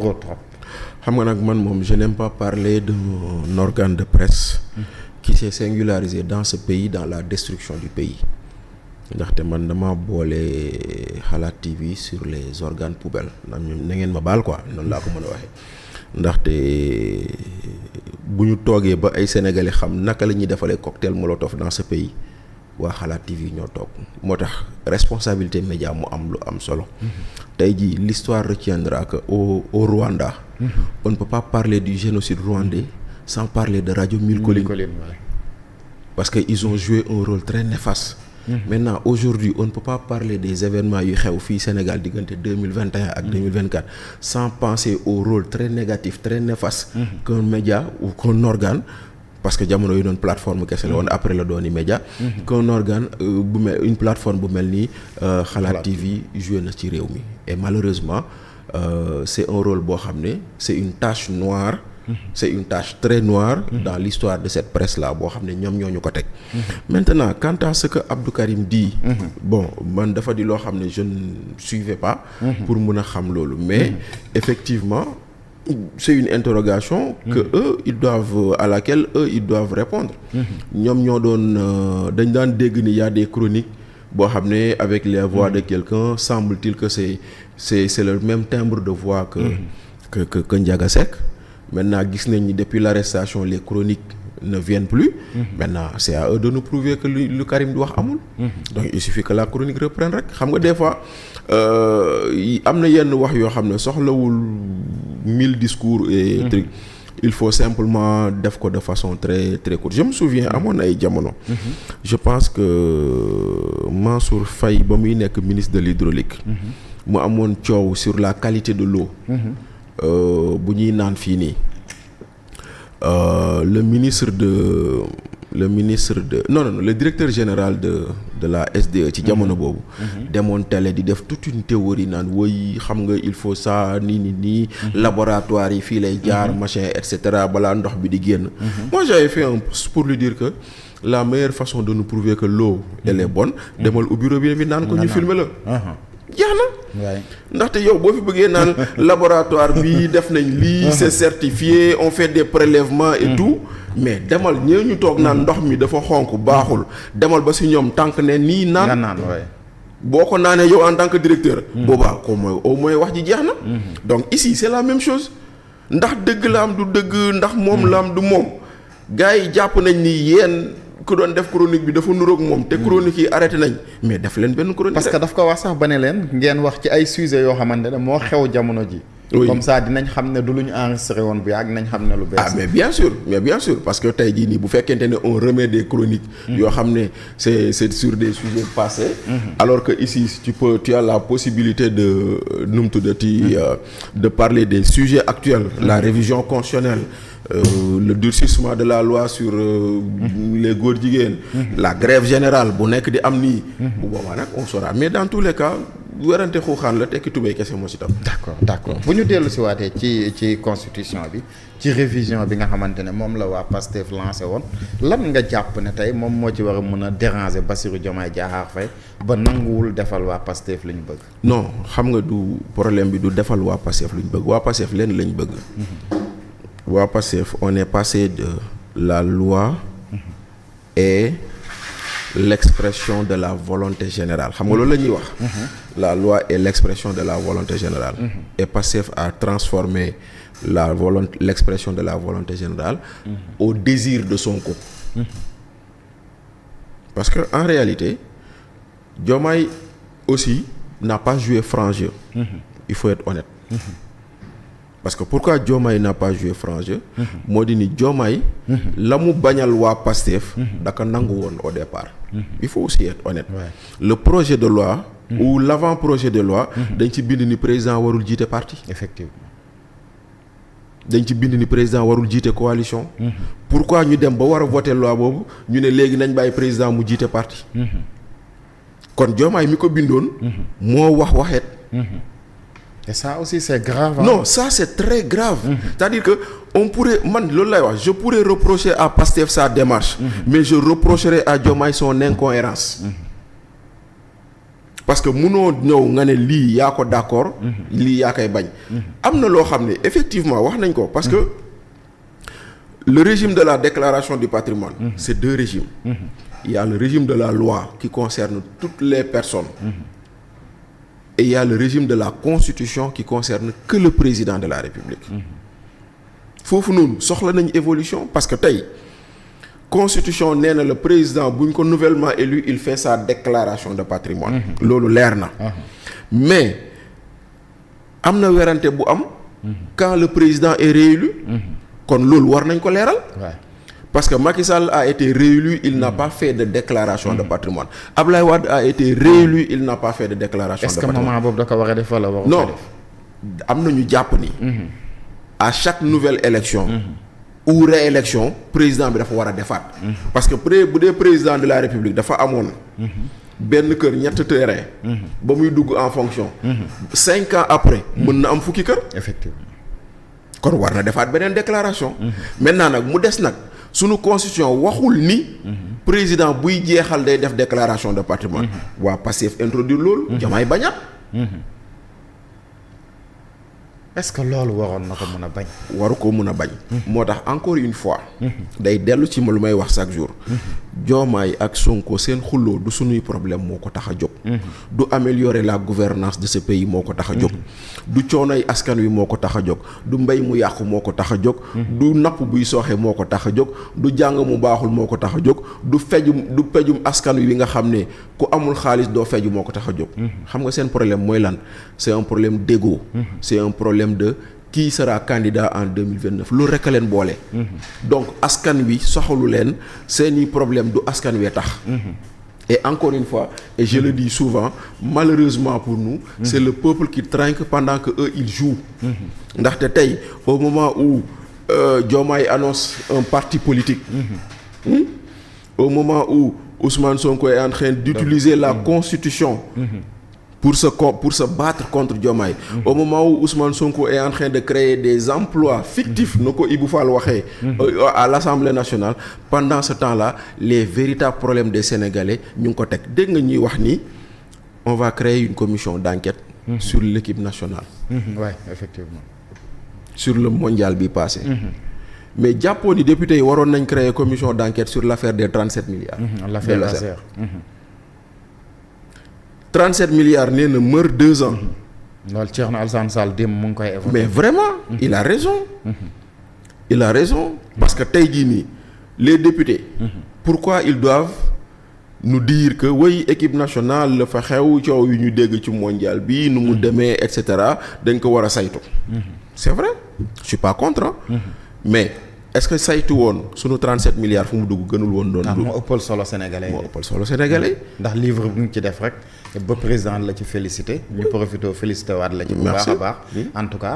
trop. xam nga nag man moom je n'aime pas parler d'un organe de presse qui s'est singularisé dans ce pays dans la destruction du pays ndaxte man dama boole Xalaat TV sur les organes poubelles na ngeen ma baal quoi noonu laa ko mën a waxee ndaxte bu ñu toogee ba ay sénégalais xam naka la ñuy defalee cocktail molotov dans ce pays waa Xalaat TV ñoo toog moo tax responsabilité média mu am lu am solo tey jii l'histoire retiendra que au Rwanda on ne peut pas parler du génocide rwandais sans parler de Radio Mille Collines parce que ils ont joué un rôle très néfaste. Maintenant aujourd'hui on ne peut pas parler des événements yu xew fii Sénégal diggante 2021 ak 2024 sans penser au rôle très négatif très néfaste qu'un média ou qu'un organe parce que jamono yu doon plateforme kese la woon après la doon i média qu'un organe bu mel une plateforme bu mel ni Xalaat TV joué na ci réew mi et malheureusement c'est un rôle boo xam ne c'est une tache noire c'est une tâche très noire dans l'histoire de cette presse là boo xam ne ñoom ñoo ñu ko teg maintenant quant à ce que Abdou Karim dit bon man dafa di loo xam ne je ne suivais pas pour mun a xam loolu mais effectivement c'est une interrogation que à laquelle ils doivent répondre ñoom ñoo doon dañ daan dégg ni y a des chroniques boo xam ne avec les voix de quelqu'un semble-t-il que c'est le même timbre de voix que Ndiaga Seck. Maintenant gis nañ ni depuis l'arrestation les chroniques ne viennent plus maintenant c'est à eux de nous prouver que lu Karim di wax amul donc il suffit que la chronique reprenne rek xam nga des fois am na yenn wax yoo xam ne soxlawul 1000 discours et trucs il faut simplement def ko de façon très très courte je me souviens amoon ay jamono je pense que Mansour Faye ba muy nekk ministre de l'hydraulique mu amoon coow sur la qualité de l'eau bu ñuy naan fii nii le ministre de le directeur général de la SDE ci jamono boobu demoon télé di def toute une théorie naan woy xam nga il faut ça nii laboratoire yi fii lay jaar machin et cetera balaa ndox bi di génn moi j'avais fait un post pour lui dire que la meilleure façon de nous prouver que l'eau elle est bonne demal ubbi robinet bi naan ko ñu filmer la jeex na ndaxte yow boo fi bëggee naan laboratoire bi def nañ lii c'est certifié on fait des prélèvements et tout mais demal ñëw ñu toog naan ndox mi dafa xonk baaxul demal ba si ñoom tànk ne nii naan boo ko naanee yow en tant que directeur boobaa ko mooy au moins wax ji jeex na donc ici c'est la même chose ndax dëgg la am du dëgg ndax moom la am du moom gars yi jàpp nañ ni yéen ku doon def chronique bi dafa nuroog moom te chronique yi arrêté nañ mais def leen benn chronique parce que daf ko wax sax ba ne leen ngeen wax ci ay sujets yoo xamante ne moo xew jamono ji comme ça dinañ xam ne du lu ñu enregistré woon bu yàgg nañ xam ne lu bees mais bien sûr parce que tey jii nii bu fekkente ne on remet des chroniques yoo xam ne c'est sur des sujets passés alors que ici tu as la possibilité de nu mu tuddati de parler des sujets actuels la révision constitutionnelle le durcissement de la loi sur les góor jigéen la grève générale bu nekk di am nii bu boobaa nag on saura mais dans tous les cas werante xuuxaan la tekki tubéy kese moo ci tam d'accord bu ñu dellu si waatee ci constitution bi ci révision bi nga xamante ne moom la waa Pastef lancé woon lan nga jàpp ne tey moom moo ci war a mën a déranger Bassirou Diomaye Diakhar Faye ba nanguwul defal waa Pastef li ñu bëgg non xam nga du problème bi du defal waa Pastef li ñu bëgg waa Pastef leen lañ bëgg waa Pastef on est passé de la loi et l'expression de la volonté générale xam nga loolu la ñuy wax la loi est l'expression de la volonté générale et Pastef a transformé l'expression de la volonté générale au désir de Sonko parce que en réalité Diomaye aussi n'a pas joué franc jeu il faut être honnête parce que pourquoi Diomaye n'a pas joué franc jeu moo di ni Diomaye la mu bañal waa Pastef daka nangu woon au départ il faut aussi être honnête le projet de loi ou l'avant-projet de loi dañ ci bind ni président warul jiite parti effectivement dañ ci bind ni président warul jiite coalition pourquoi ñu dem ba war a voter loi boobu ñu ne léegi nañ bàyyi président mu jiite parti kon Diomaye mi ko bindoon moo waxeet et ça aussi c'est grave non ça c'est très grave c'est-à-dire que on pourrait man loolu lay wax je pourrais reprocher à Pastef sa démarche mais je reprocherai à Diomaye son incohérence parce que munoo ñëw nga ne lii yaa ko d'accord. lii yaa koy bañ. am na loo xam ne effectivement wax nañ ko parce que le régime de la déclaration du patrimoine. c'est deux régimes. Il y a le régime de la loi qui concerne toutes les personnes. Et il y a le régime de la constitution qui concerne que le président de la République. foofu noonu soxla nañu évolution parce que tey constitution nee na le président bu ñu ko nouvellement élu il fait sa déclaration de patrimoine. loolu leer na. mais am na werante bu am. quand le président est réélu. kon loolu war nañ ko leeral. parce que Macky Sall a été réélu il n'a pas fait de déclaration de patrimoine Ablaye Wade a été réélu il n'a pas fait de déclaration de patrimoine. est-ce que moment boobu da ko war a def wala waru ko def. non am na ñu jàpp ni. à chaque nouvelle élection. ou réélection président bi dafa war a defaat. parce que bu dee président de la République dafa amoon. benn kër ñett terrain. ba muy dugg en fonction. 5 ans après. mën na am fukki kër. effectivement. kon war na defaat beneen déclaration. maintenant nag mu des nag sunu constitution waxul ni. président buy jeexal day def déclaration de patrimoine. waa Pastef introduire loolu. Diomaye bañaat. est-ce que loolu waroon na ko mën a bañ. waru ko mën a bañ. moo tax encore une fois. day dellu ci ma lu may wax chaque jour. Diomaye ak Sonko seen xulloo du sunuy problème moo ko tax a jóg. du améliorer la gouvernance de ce pays moo ko tax a jóg. du coonoy askan wi moo ko tax a jóg. du mbay mu yàqu moo ko tax a jóg. du napp buy sooxe moo ko tax a jóg. du jàng mu baaxul moo ko tax a jóg. du pejum askan wi nga xam ne ku amul xaalis doo feju moo ko tax a jóg. xam nga seen problème mooy lan c'est un problème d'ego. c'est un problème de qui sera candidat en 2029 loolu rekk a leen boole. donc askan wi soxalu leen seeni problème du askan wee tax. et encore une fois et je le dis souvent malheureusement pour nous. c'est le peuple qui trinque pendant que eux ils jouent. ndaxte tey au moment où Diomaye annonce un parti politique. au moment où Ousmane Sonko est en train d'utiliser la constitution. pour se battre contre Diomaye. Au moment où Ousmane Sonko est en train de créer des emplois fictifs nu ko Ibou Fall waxee. à l'Assemblée nationale pendant ce temps-là les véritables problèmes des Sénégalais ñu ngi ko teg dégg nga ñuy wax ni on va créer une commission d'enquête. sur l'équipe nationale. Ouais, effectivement. sur le mondial bi passé. mais jàppoon ni député yi waroon nañ créer commission d'enquête sur l'affaire des 37 milliards. l'affaire Laser. 37 milliards nee na meurt 2 ans. loolu Thierno Alassane Sall démb mu ngi koy évoqué. mais vraiment il a raison. il a raison parce que tey jii nii les députés. pourquoi ils doivent nous dire que oui équipe nationale la fa xew coow yu ñu dégg ci mondial bi nu mu demee et cetera dañ ko war a saytu. c'est vrai je suis pas contre. mais est-ce que saytu woon sunu 37 milliards fu mu dugg gënul woon doon. moo ëppal solo sénégalais. moo ëppal solo sénégalais. ndax livre bu ñu ci def rek ba président la ci félicité ñu profité félicité waat la ci bu baax a baax en tout cas